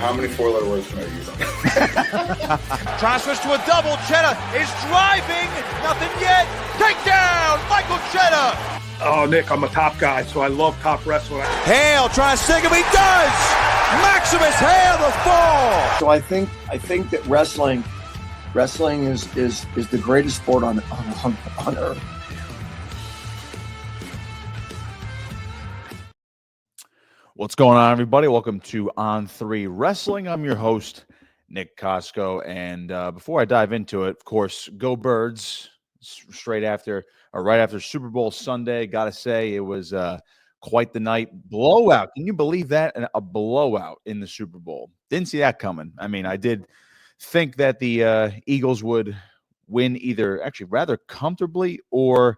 How many four-letter words can I use on that? Trying to switch to a double. Cheddar is driving. Nothing yet. Takedown, Michael Cheddar. Oh, Nick, I'm a top guy, so I love top wrestling. Hale trying to sting him. He does. Maximus Hale the fall. So I think that wrestling is the greatest sport on earth. What's going on, everybody? Welcome to On3 Wrestling. I'm your host, Nick Costco. And before I dive into it, of course, go Birds! Right after Super Bowl Sunday. Got to say, it was quite the night. Blowout. Can you believe that? A blowout in the Super Bowl. Didn't see that coming. I mean, I did think that the Eagles would win either actually rather comfortably, or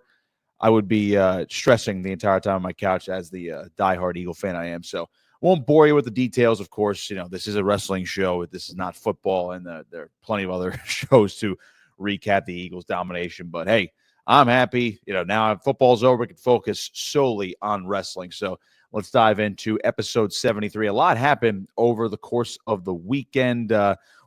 I would be stressing the entire time on my couch as the diehard Eagle fan I am. So won't bore you with the details. Of course, you know, this is a wrestling show. This is not football, and there are plenty of other shows to recap the Eagles' domination. But hey, I'm happy. You know, now football's over. We can focus solely on wrestling. So let's dive into episode 73. A lot happened over the course of the weekend.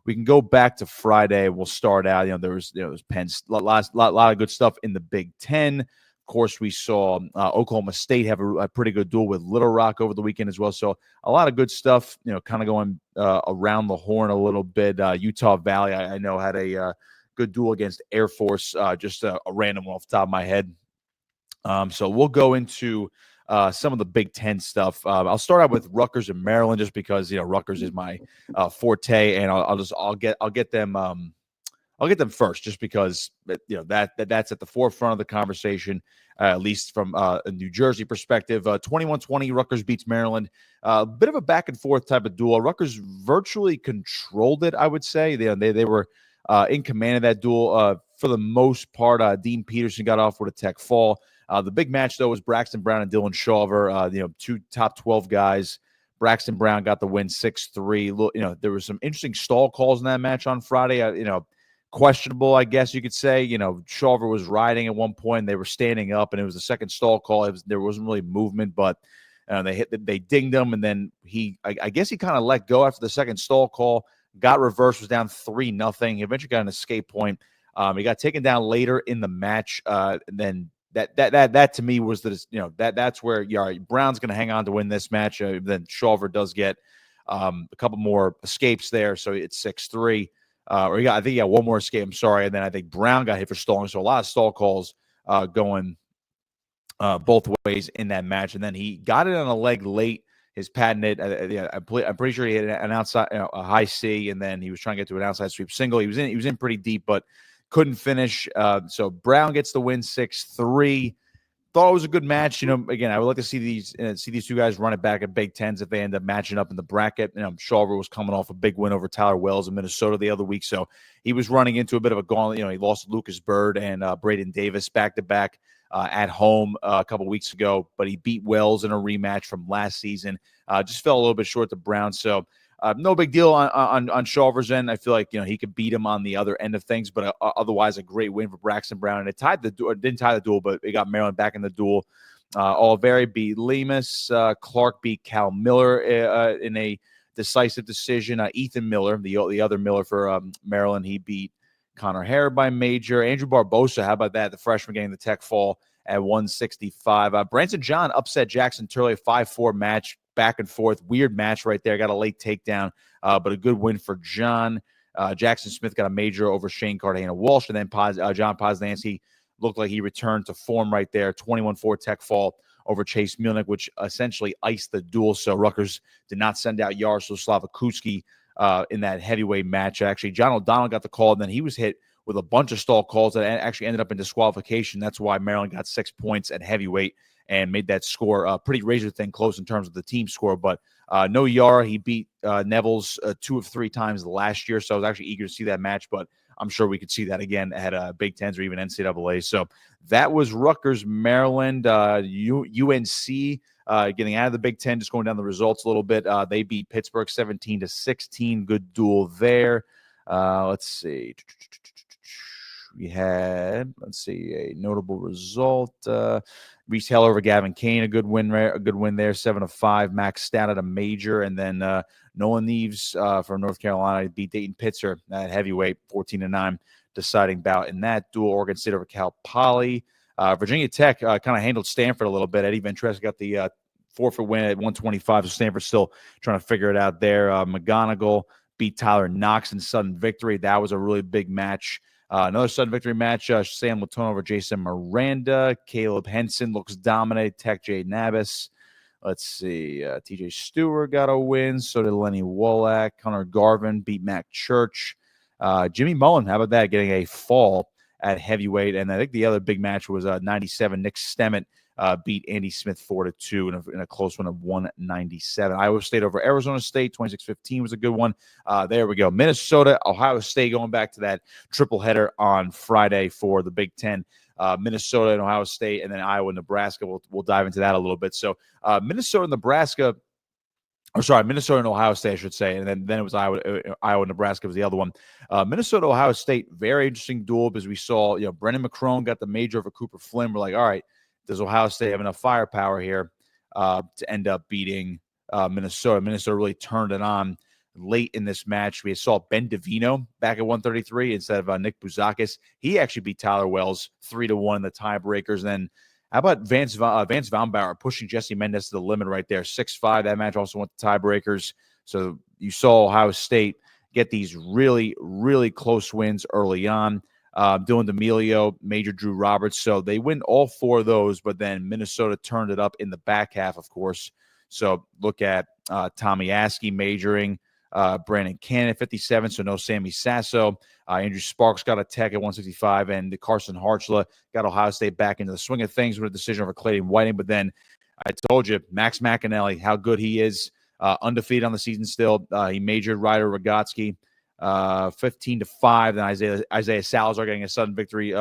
We can go back to Friday. We'll start out. There was Penn, lot of good stuff in the Big Ten. Of course, we saw Oklahoma State have a pretty good duel with Little Rock over the weekend as well. So a lot of good stuff, kind of going around the horn a little bit. Utah Valley, I know, had a good duel against Air Force, just a random one off the top of my head. So we'll go into some of the Big Ten stuff. I'll start out with Rutgers and Maryland, just because Rutgers is my forte, and I'll get them. I'll get them first, just because that's at the forefront of the conversation, at least from a New Jersey perspective. 21-20, Rutgers beats Maryland. A bit of a back and forth type of duel. Rutgers virtually controlled it, I would say. They were in command of that duel for the most part. Dean Peterson got off with a tech fall. The big match, though, was Braxton Brown and Dylan Shawver, two top 12 guys. Braxton Brown got the win 6-3. There was some interesting stall calls in that match on Friday. Questionable, I guess you could say. Shawver was riding at one point. They were standing up, and it was the second stall call. There wasn't really movement, but they dinged him, and then I guess he kind of let go after the second stall call. Got reversed, was down 3-0. He eventually got an escape point. He got taken down later in the match. And then that to me was that's where Brown's going to hang on to win this match. Then Shawver does get a couple more escapes there, so it's 6-3. I think he got one more escape. I'm sorry, and then I think Brown got hit for stalling. So a lot of stall calls going both ways in that match, and then he got it on a leg late. His patented, I'm pretty sure he had an outside, a high C, and then he was trying to get to an outside sweep single. He was in pretty deep, but couldn't finish. So Brown gets the win 6-3. Thought it was a good match. Again, I would like to see these two guys run it back at Big Tens if they end up matching up in the bracket. Shawver was coming off a big win over Tyler Wells in Minnesota the other week, so he was running into a bit of a gauntlet. He lost to Lucas Bird and Braden Davis back to back at home a couple weeks ago, but he beat Wells in a rematch from last season. Just fell a little bit short to Brown, so no big deal on Shawver's end. I feel like he could beat him on the other end of things, but otherwise a great win for Braxton Brown. And it didn't tie the duel, but it got Maryland back in the duel. Oliveri beat Lemus. Clark beat Cal Miller in a decisive decision. Ethan Miller, the other Miller for Maryland, he beat Connor Hare by major. Andrew Barbosa, how about that? The freshman getting the tech fall at 165. Branson John upset Jackson Turley, a 5-4 match, back and forth. Weird match right there. Got a late takedown, but a good win for John. Jackson Smith got a major over Shane Cartagena-Walsh, and then John Poznansky looked like he returned to form right there. 21-4 tech fall over Chase Mielnik, which essentially iced the duel. So Rutgers did not send out Jaroslav Slavakuski in that heavyweight match. Actually, John O'Donnell got the call, and then he was hit with a bunch of stall calls that actually ended up in disqualification. That's why Maryland got 6 points at heavyweight and made that score pretty razor-thin close in terms of the team score. But no Yara. He beat Neville's 2 of 3 times last year, so I was actually eager to see that match, but I'm sure we could see that again at Big Tens or even NCAA. So that was Rutgers, Maryland. UNC getting out of the Big Ten, just going down the results a little bit. They beat Pittsburgh 17-16. Good duel there. Let's see. we had, let's see, a notable result. Reese Heller over Gavin Kane, a good win there, 7-5. Max Stout at a major, and then Nolan Neves from North Carolina beat Dayton Pitzer at heavyweight, 14-9, deciding bout in that duel. Oregon State over Cal Poly. Virginia Tech kind of handled Stanford a little bit. Eddie Ventresca got the forfeit win at 125, so Stanford's still trying to figure it out there. McGonigal beat Tyler Knox in sudden victory. That was a really big match. Another sudden victory match, Sam Latona over Jason Miranda. Caleb Henson looks dominant. Tech Jay Nabis. Let's see. TJ Stewart got a win. So did Lenny Wolak. Hunter Garvin beat Mac Church. Jimmy Mullen, how about that, getting a fall at heavyweight. And I think the other big match was 97. Nick Stemmet beat Andy Smith 4-2 in a close one of 197. Iowa State over Arizona State, 26-15 was a good one. There we go. Minnesota, Ohio State, going back to that triple header on Friday for the Big Ten. Minnesota and Ohio State, and then Iowa-Nebraska. We'll dive into that a little bit. So Minnesota and Ohio State, I should say, and then it was Iowa-Nebraska was the other one. Minnesota-Ohio State, very interesting duel because we saw, Brendan McCrone got the major over Cooper Flynn. We're like, all right, does Ohio State have enough firepower here to end up beating Minnesota? Minnesota really turned it on late in this match. We saw Ben DeVino back at 133 instead of Nick Bouzakis. He actually beat Tyler Wells 3-1 in the tiebreakers. And then how about Vance Vaunbauer pushing Jesse Mendez to the limit right there, 6-5. That match also went to tiebreakers. So you saw Ohio State get these really, really close wins early on. Dylan D'Amelio, Major Drew Roberts. So they win all four of those, but then Minnesota turned it up in the back half, of course. So look at Tommy Askey majoring, Brandon Cannon, 57, so no Sammy Sasso. Andrew Sparks got a tech at 165, and Carson Hartzler got Ohio State back into the swing of things with a decision over Clayton Whiting. But then I told you, Max McAnally, how good he is, undefeated on the season still. He majored Ryder Rogotsky 15-5. Then Isaiah Salazar getting a sudden victory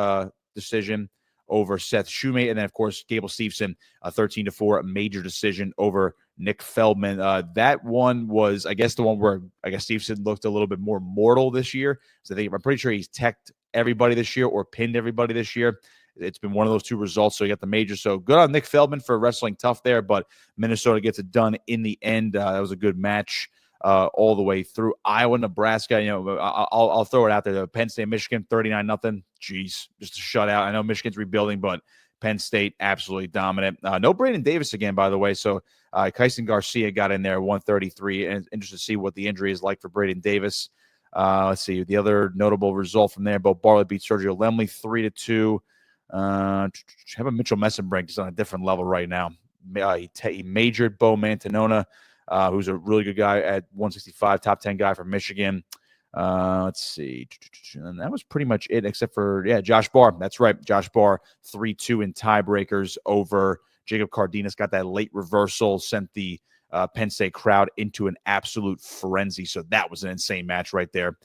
decision over Seth Shoemate. And then, of course, Gable Steveson, 13-4, a major decision over Nick Feldman. That one was, I guess, the one where Steveson looked a little bit more mortal this year. So I'm pretty sure he's teched everybody this year or pinned everybody this year. It's been one of those two results. So you got the major. So good on Nick Feldman for wrestling tough there, but Minnesota gets it done in the end. That was a good match all the way through. Iowa-Nebraska, I'll throw it out there. The Penn State, Michigan, 39-0. Jeez, just a shutout. I know Michigan's rebuilding, but Penn State absolutely dominant. No Braden Davis again, by the way. So Kyson Garcia got in there 133, and interested to see what the injury is like for Braden Davis. Let's see the other notable result from there. Bo Barley beat Sergio Lemley 3-2. How about Mitchell Messenbrink is on a different level right now. He majored Bo Mantanona, who's a really good guy at 165, top 10 guy from Michigan. Let's see. And that was pretty much it, except for, Josh Barr. That's right. Josh Barr, 3-2 in tiebreakers over Jacob Cardenas. Got that late reversal, sent the Penn State crowd into an absolute frenzy. So that was an insane match right there.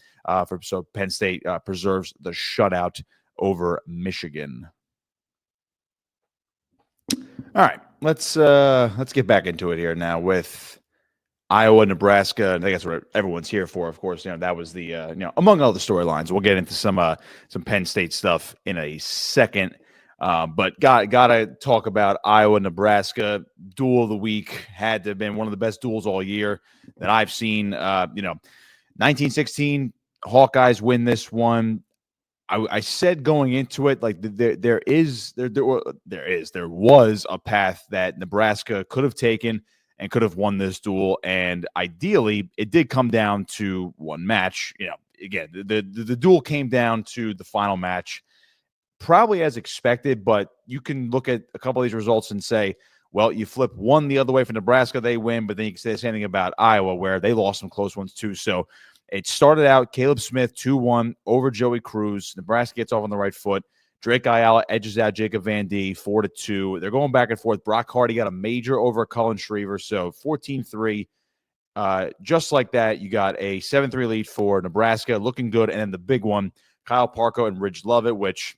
So Penn State preserves the shutout over Michigan. All right, let's get back into it here now with Iowa-Nebraska. And I guess what everyone's here for, of course. That was the among all the storylines. We'll get into some Penn State stuff in a second. But gotta talk about Iowa-Nebraska duel of the week. Had to have been one of the best duels all year that I've seen. 1916 Hawkeyes win this one. I said going into it, like there was a path that Nebraska could have taken and could have won this duel, and ideally, it did come down to one match. Again, the duel came down to the final match, probably as expected. But you can look at a couple of these results and say, well, you flip one the other way for Nebraska, they win, but then you can say the same thing about Iowa, where they lost some close ones too. So it started out Caleb Smith 2-1 over Joey Cruz. Nebraska gets off on the right foot. Drake Ayala edges out Jacob Van D 4-2. They're going back and forth. Brock Hardy got a major over Cullen Shriver, so 14-3. Just like that, you got a 7-3 lead for Nebraska, looking good. And then the big one, Kyle Parko and Ridge Lovett, which,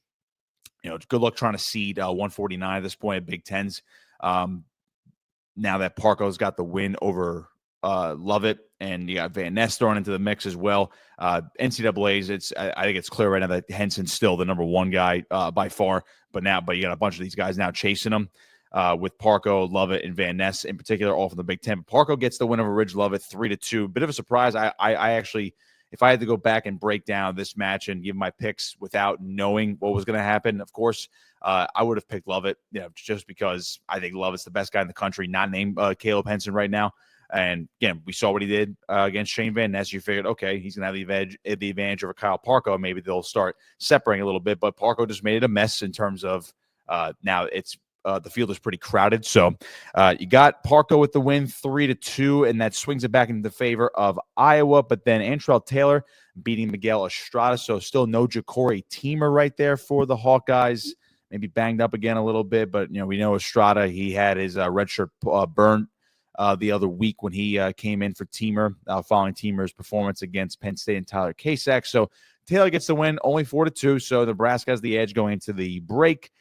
good luck trying to seed 149 at this point at Big Tens. Now that Parko's got the win over Lovett, and you got Van Ness thrown into the mix as well. NCAA's, I think it's clear right now that Henson's still the number one guy by far, but you got a bunch of these guys now chasing him with Parko, Lovett, and Van Ness in particular, all from the Big Ten. But Parko gets the win over Ridge Lovett 3-2. Bit of a surprise. I actually, if I had to go back and break down this match and give my picks without knowing what was going to happen, of course, I would have picked Lovett, just because I think Lovett's the best guy in the country, not named Caleb Henson right now. And again, we saw what he did against Shane Van Ness. You figured, okay, he's going to have the advantage over Kyle Parko. Maybe they'll start separating a little bit, but Parko just made it a mess in terms of now it's the field is pretty crowded. So you got Parko with the win 3-2, and that swings it back into the favor of Iowa. But then Antrell Taylor beating Miguel Estrada. So still no Ja'Cory Teamer right there for the Hawkeyes. Maybe banged up again a little bit, but we know Estrada, he had his red shirt burned the other week when he came in for Teamer, following Teamer's performance against Penn State and Tyler Kasak. So Taylor gets the win, only 4-2. So Nebraska has the edge going into the break.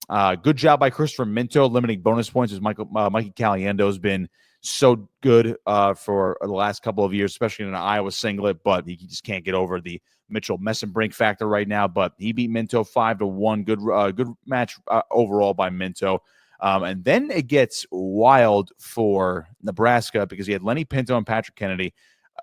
Good job by Christopher Minto, limiting bonus points, as Mikey Caliendo has been so good for the last couple of years, especially in an Iowa singlet, but he just can't get over the Mitchell Messenbrink factor right now. But he beat Minto 5-1. Good match overall by Minto. And then it gets wild for Nebraska because he had Lenny Pinto and Patrick Kennedy,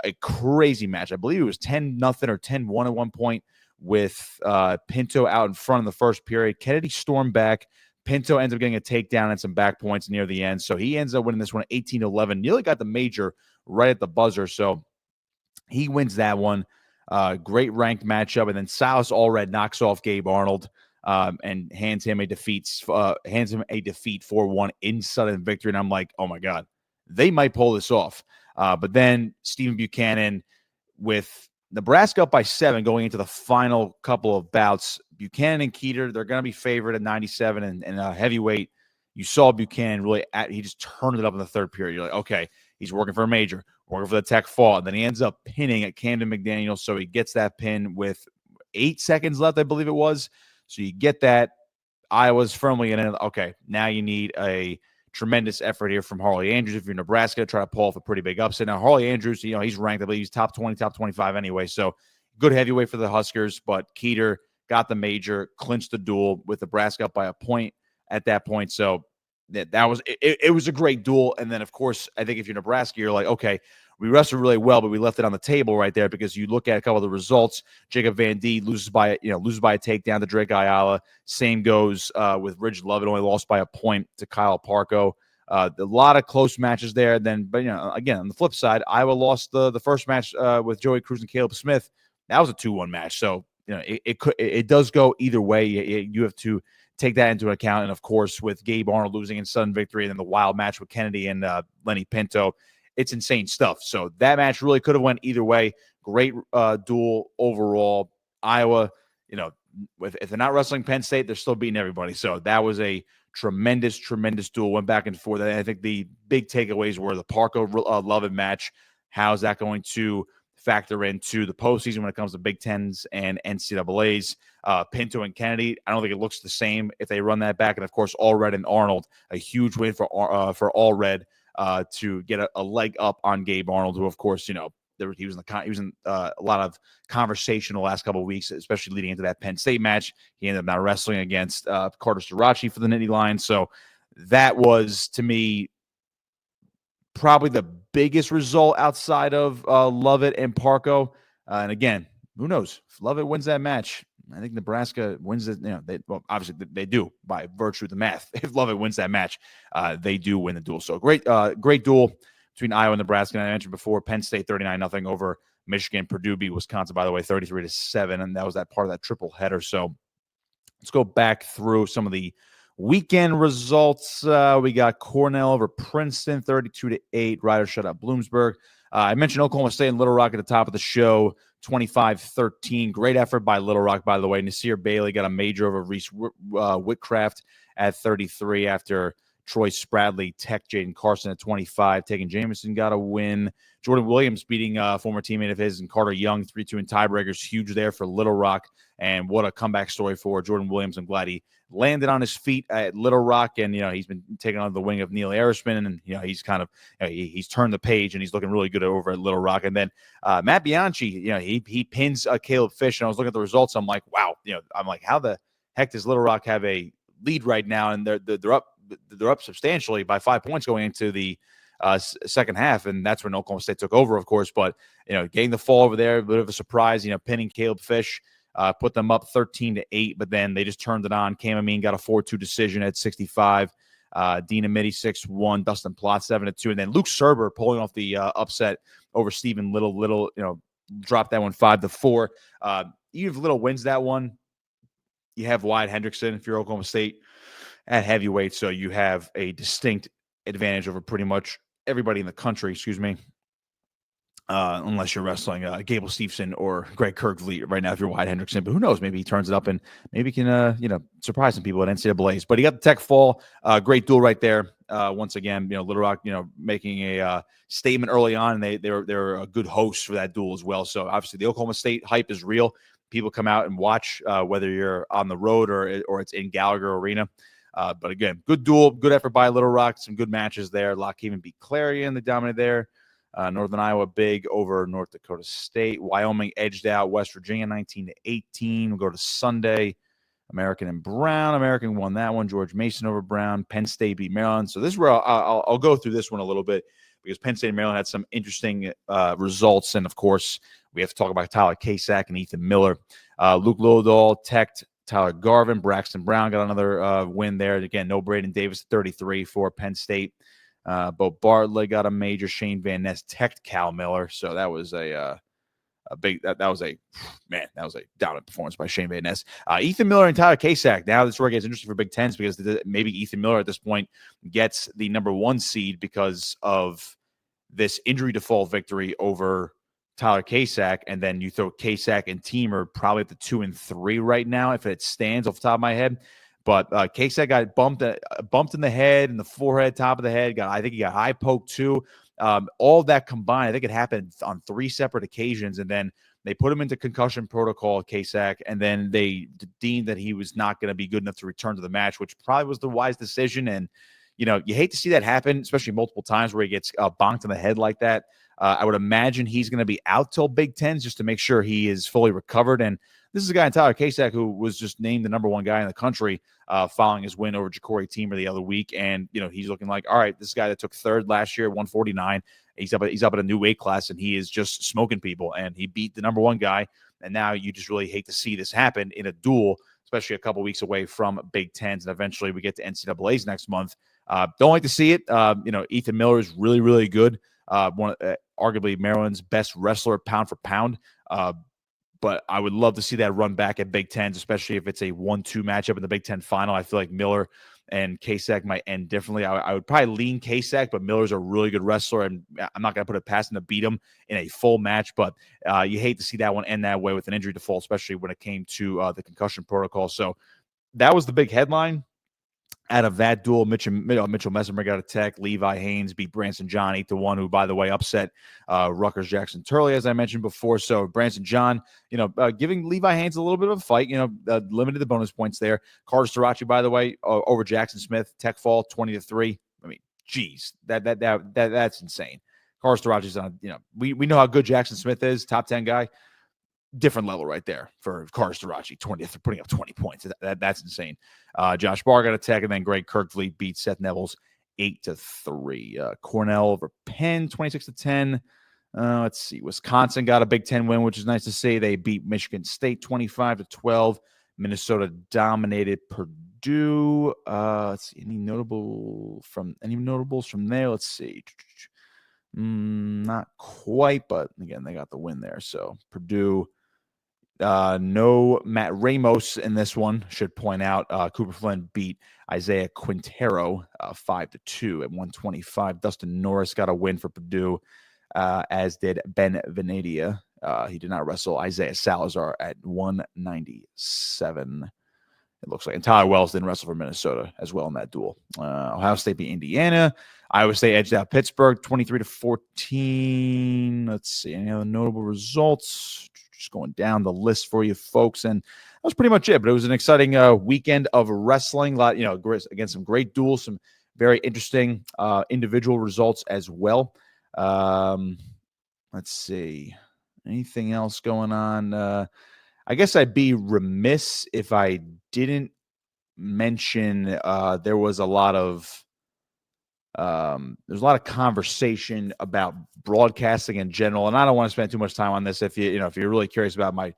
a crazy match. I believe it was 10-0 or 10-1 at one point with Pinto out in front in the first period. Kennedy stormed back. Pinto ends up getting a takedown and some back points near the end. So he ends up winning this one 18-11. Nearly got the major right at the buzzer. So he wins that one. Great ranked matchup. And then Silas Allred knocks off Gabe Arnold. And hands him a defeat 4-1 in sudden victory. And I'm like, oh my God, they might pull this off. But then Stephen Buchanan with Nebraska up by 7 going into the final couple of bouts. Buchanan and Keeter, they're going to be favored at 97 and heavyweight. You saw Buchanan he just turned it up in the third period. You're like, okay, he's working for a major, working for the Tech Fall. And then he ends up pinning at Camden McDaniel. So he gets that pin with 8 seconds left, I believe it was. So you get that. Iowa's firmly in it. Okay, now you need a tremendous effort here from Harley Andrews. If you're Nebraska, to try to pull off a pretty big upset. Now, Harley Andrews, he's ranked, I believe he's top 20, top 25 anyway. So good heavyweight for the Huskers, but Keeter got the major, clinched the duel with Nebraska up by a point at that point. So that was it was a great duel. And then, of course, I think if you're Nebraska, you're like, okay, we wrestled really well, but we left it on the table right there because you look at a couple of the results. Jacob Van D loses by a takedown to Drake Ayala. Same goes with Ridge Lovett, only lost by a point to Kyle Parko. A lot of close matches there. Then, but again, on the flip side, Iowa lost the first match with Joey Cruz and Caleb Smith. That was a 2-1 match. So it does go either way. You have to take that into account. And of course, with Gabe Arnold losing in sudden victory, and then the wild match with Kennedy and Lenny Pinto. It's insane stuff. So that match really could have went either way. Great duel overall. Iowa, if they're not wrestling Penn State, they're still beating everybody. So that was a tremendous, tremendous duel. Went back and forth. I think the big takeaways were the Parko Lovett match. How's that going to factor into the postseason when it comes to Big Tens and NCAAs? Pinto and Kennedy, I don't think it looks the same if they run that back. And of course, Allred and Arnold, a huge win for Allred. To get a leg up on Gabe Arnold, who, of course, he was in a lot of conversation the last couple of weeks, especially leading into that Penn State match. He ended up now wrestling against Carter Starachi for the Nittany Lions. So that was, to me, probably the biggest result outside of Lovett and Parko. And again, who knows? If Lovett wins that match, I think Nebraska wins it. Obviously they do by virtue of the math. If Lovett wins that match, they do win the duel. So great duel between Iowa and Nebraska. And I mentioned before, Penn State 39-0 over Michigan. Purdue beat Wisconsin, by the way, 33-7, and that was that part of that triple header. So let's go back through some of the weekend results. We got Cornell over Princeton, 32-8. Riders shut out Bloomsburg. I mentioned Oklahoma State and Little Rock at the top of the show, 25-13. Great effort by Little Rock, by the way. Nasir Bailey got a major over Reese Whitcraft at 33 after Troy Spradley tech Jaden Carson at 25. Tegan Jameson got a win. Jordan Williams beating former teammate of his and Carter Young 3-2 in tiebreakers. Huge there for Little Rock. And what a comeback story for Jordan Williams. I'm glad he landed on his feet at Little Rock, and he's been taken under the wing of Neil Arisman, and he's kind of he's turned the page and he's looking really good over at Little Rock. And then Matt Bianchi, he pins Caleb Fish, and I was looking at the results. I'm like, wow, I'm like, how the heck does Little Rock have a lead right now? And they're up substantially by 5 points going into the second half, and that's when Oklahoma State took over, of course. But getting the fall over there, a bit of a surprise. Pinning Caleb Fish. Put them up 13-8, but then they just turned it on. Cam Amin got a 4-2 decision at 65. Dean Amity 6-1. Dustin Plott 7-2, and then Luke Serber pulling off the upset over Stephen Little. Little, dropped that one 5-4. Even if Little wins that one, you have Wyatt Hendrickson if you're Oklahoma State at heavyweight, so you have a distinct advantage over pretty much everybody in the country. Excuse me. Unless you're wrestling Gable Steveson or Greg Kirkvliet right now, if you're Wyatt Hendrickson. But who knows? Maybe he turns it up and maybe can, surprise some people at NCAAs. But he got the tech fall. Great duel right there. Once again, Little Rock, making a statement early on, and they're a good host for that duel as well. So obviously the Oklahoma State hype is real. People come out and watch, whether you're on the road or it's in Gallagher Arena. But again, good duel, good effort by Little Rock. Some good matches there. Lockhaven beat Clarion. They dominated there. Northern Iowa big over North Dakota State. Wyoming edged out West Virginia 19-18. We'll go to Sunday. American and Brown. American won that one. George Mason over Brown. Penn State beat Maryland. So this is where I'll go through this one a little bit because Penn State and Maryland had some interesting results. And, of course, we have to talk about Tyler Kasak and Ethan Miller. Luke Lodahl teched Tyler Garvin. Braxton Brown got another win there. Again, no Braden Davis, 33 for Penn State. Bo Bartlett got a major. Shane Van Ness teched Cal Miller. So that was a big that was a dominant performance by Shane Van Ness. Ethan Miller and Tyler Kasak. Now this is where it gets interesting for Big Tens because maybe Ethan Miller at this point gets the number 1 seed because of this injury default victory over Tyler Kasak, and then you throw Kasak and Teamer probably at the 2 and 3 right now if it stands off the top of my head. But Kasak got bumped in the head and the forehead, top of the head. I think he got eye poked too. All of that combined, I think it happened on 3 separate occasions. And then they put him into concussion protocol, Kasak, and then they deemed that he was not going to be good enough to return to the match, which probably was the wise decision. And, you hate to see that happen, especially multiple times where he gets bonked in the head like that. I would imagine he's going to be out till Big Tens just to make sure he is fully recovered. And this is a guy in Tyler Kasak who was just named the number 1 guy in the country following his win over Ja'Cory Teamer the other week. And, he's looking like, all right, this guy that took 3rd last year at 149, he's up at a new weight class, and he is just smoking people. And he beat the number 1 guy. And now you just really hate to see this happen in a duel, especially a couple weeks away from Big Tens. And eventually we get to NCAAs next month. Don't like to see it. Ethan Miller is really, really good. Arguably Maryland's best wrestler pound for pound. But I would love to see that run back at Big Tens, especially if it's a 1-2 matchup in the Big Ten final. I feel like Miller and Kasak might end differently. I would probably lean Kasak, but Miller's a really good wrestler, and I'm not going to put it past him to beat him in a full match. But you hate to see that one end that way with an injury default, especially when it came to the concussion protocol. So that was the big headline. Out of that duel, Mitchell Messemer got a tech. Levi Haynes beat Branson John 8-1, who, by the way, upset Rutgers Jackson Turley, as I mentioned before. So Branson John, giving Levi Haynes a little bit of a fight, limited the bonus points there. Carter Starachi, by the way, over Jackson Smith, tech fall 20-3. I mean, geez, that's insane. Carter Starachi's on, we know how good Jackson Smith is, top 10 guy. Different level right there for Carter Starachi, putting up 20 points. That's insane. Josh Barr got a tech, and then Greg Kirkvliet beat Seth Nevels 8-3. Cornell over Penn 26-10. Let's see. Wisconsin got a Big Ten win, which is nice to see. They beat Michigan State 25-12. Minnesota dominated Purdue. Let's see. Any notables from there? Let's see. Not quite, but again, they got the win there. So Purdue. No Matt Ramos in this one, should point out. Cooper Flynn beat Isaiah Quintero 5-2 at 125. Dustin Norris got a win for Purdue, as did Ben Venadia. He did not wrestle Isaiah Salazar at 197. It looks like. And Tyler Wells didn't wrestle for Minnesota as well in that duel. Ohio State beat Indiana. Iowa State edged out Pittsburgh 23-14. Let's see. Any other notable results? just going down the list for you folks, and that was pretty much it. But it was an exciting weekend of wrestling. A lot, again, some great duels, some very interesting individual results as well. Let's see. Anything else going on? I guess I'd be remiss if I didn't mention there was a lot of there's a lot of conversation about broadcasting in general, and I don't want to spend too much time on this. If if you're really curious about my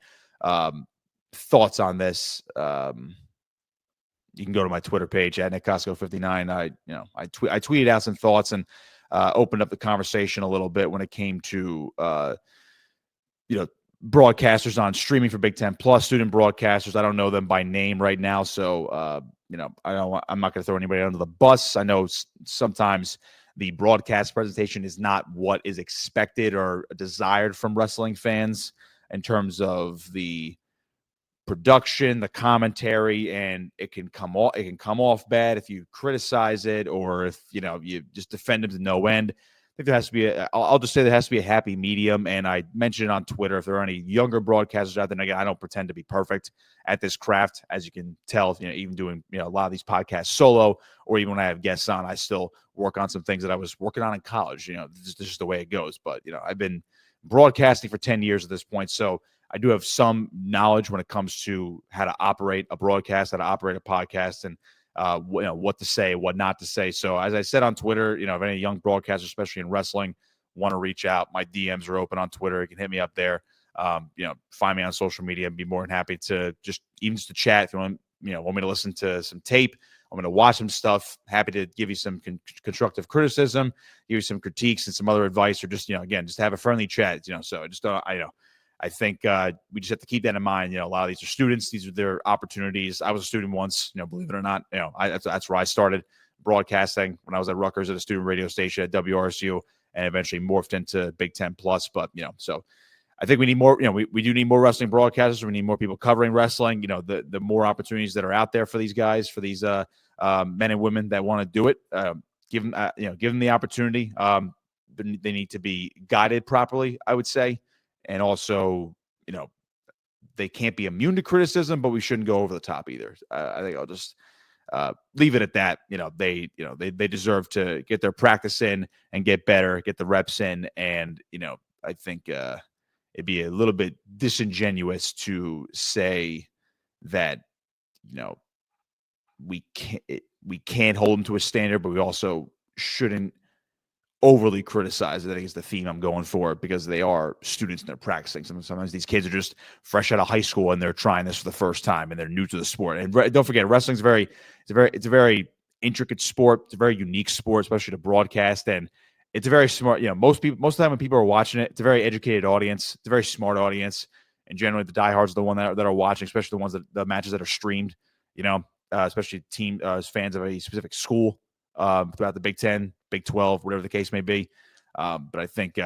thoughts on this, you can go to my Twitter page at NickCosco59. I tweeted out some thoughts and opened up the conversation a little bit when it came to broadcasters on streaming for Big Ten Plus, student broadcasters. I don't know them by name right now, so I'm not going to throw anybody under the bus. I know sometimes the broadcast presentation is not what is expected or desired from wrestling fans in terms of the production, the commentary, and it can come off bad if you criticize it, or if you just defend them to no end. I think there has to be I'll just say there has to be a happy medium. And I mentioned it on Twitter, if there are any younger broadcasters out there, and again, I don't pretend to be perfect at this craft, as you can tell, even doing, a lot of these podcasts solo, or even when I have guests on, I still work on some things that I was working on in college. This is just the way it goes. But, I've been broadcasting for 10 years at this point. So I do have some knowledge when it comes to how to operate a broadcast, how to operate a podcast, and what to say, what not to say. So as I said on Twitter, if any young broadcasters, especially in wrestling, want to reach out, my DMs are open on Twitter. You can hit me up there. Find me on social media and be more than happy to just to chat. If you want me to listen to some tape, I'm going to watch some stuff. Happy to give you some constructive criticism, give you some critiques and some other advice, or just, again, just have a friendly chat, so I just don't, I think we just have to keep that in mind. A lot of these are students. These are their opportunities. I was a student once, believe it or not. That's where I started broadcasting, when I was at Rutgers at a student radio station at WRSU, and eventually morphed into Big Ten Plus. But, so I think we need more, we do need more wrestling broadcasters. We need more people covering wrestling. The more opportunities that are out there for these guys, for these men and women that want to do it, give them the opportunity. They need to be guided properly, I would say. And also, they can't be immune to criticism, but we shouldn't go over the top either. I think I'll just leave it at that. They deserve to get their practice in and get better, get the reps in. And, I think it'd be a little bit disingenuous to say that, we can't hold them to a standard, but we also shouldn't overly criticized. I think is the theme I'm going for, because they are students and they're practicing. Sometimes these kids are just fresh out of high school and they're trying this for the first time and they're new to the sport. And don't forget, wrestling's it's a very intricate sport. It's a very unique sport, especially to broadcast. And it's a very smart, most of the time when people are watching it, it's a very educated audience. It's a very smart audience. And generally the diehards are the one that are watching, especially the ones the matches that are streamed, especially fans of a specific school throughout the Big Ten, Big 12, whatever the case may be. But I think,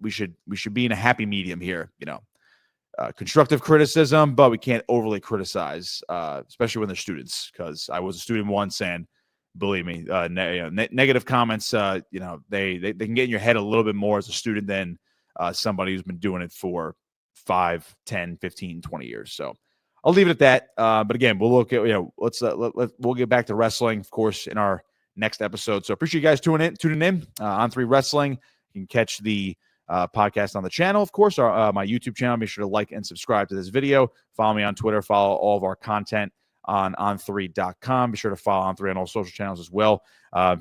we should be in a happy medium here, constructive criticism, but we can't overly criticize, especially when they're students, because I was a student once, and believe me, negative comments, they can get in your head a little bit more as a student than somebody who's been doing it for 5, 10, 15, 20 years. So I'll leave it at that. But again, we'll look at, we'll get back to wrestling, of course, in our next episode. So appreciate you guys tuning in on 3 Wrestling. You can catch the podcast on the channel, of course, or my YouTube channel. Be sure to like and subscribe to this video. Follow me on Twitter. Follow all of our content on on3.com. Be sure to follow On3 on all social channels as well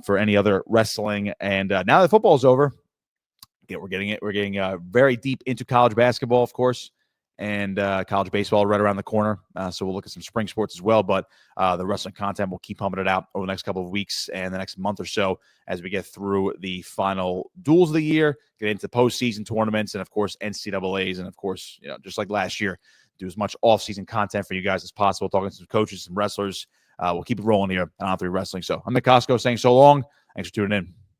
for any other wrestling. And now that football is over, we're getting very deep into college basketball, of course, and college baseball right around the corner. So we'll look at some spring sports as well. But the wrestling content, we'll keep pumping it out over the next couple of weeks and the next month or so as we get through the final duels of the year, get into postseason tournaments, and, of course, NCAAs. And, of course, just like last year, do as much off-season content for you guys as possible, talking to some coaches, some wrestlers. We'll keep it rolling here on On3 Wrestling. So I'm Nick Costco saying so long. Thanks for tuning in.